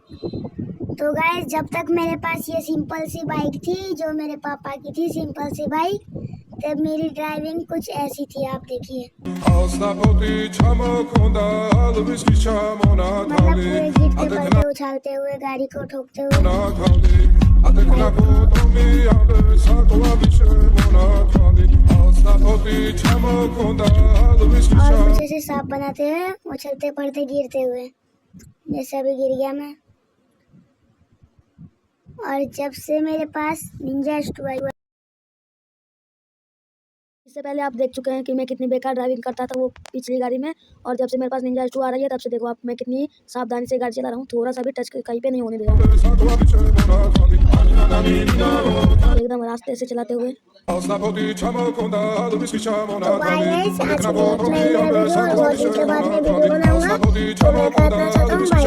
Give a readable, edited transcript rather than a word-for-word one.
तो गाइस जब तक मेरे पास ये सिंपल सी बाइक थी जो मेरे पापा की थी, सिंपल सी बाइक, तब मेरी ड्राइविंग कुछ ऐसी थी, आप देखिए। मतलब पूरे गिरते पड़ते उछालते हुए, गाड़ी को ठोकते हुए। और कुछ ऐसे सांप बनाते हुए, उछलते पड़ते गिरते हुए, जैसे अभी गिर गया मैं। और जब से मेरे पास निंजा S2 आई, इससे पहले आप देख चुके हैं कि मैं कितनी बेकार ड्राइविंग करता था वो पिछली गाड़ी में। और जब से मेरे पास निंजा S2 आ रही है तब से देखो आप मैं कितनी सावधानी से गाड़ी चला रहा हूँ, थोड़ा सा भी टच कहीं पे नहीं होने दे रहा हूँ, एकदम रास्ते से चलाते हुए। तो गाइस आज के लिए इतना ही है वीडियो, और बहुत दिन के बाद मैं वीडियो बनाऊंगा, तो मैं कहना चाहता हूँ बाय।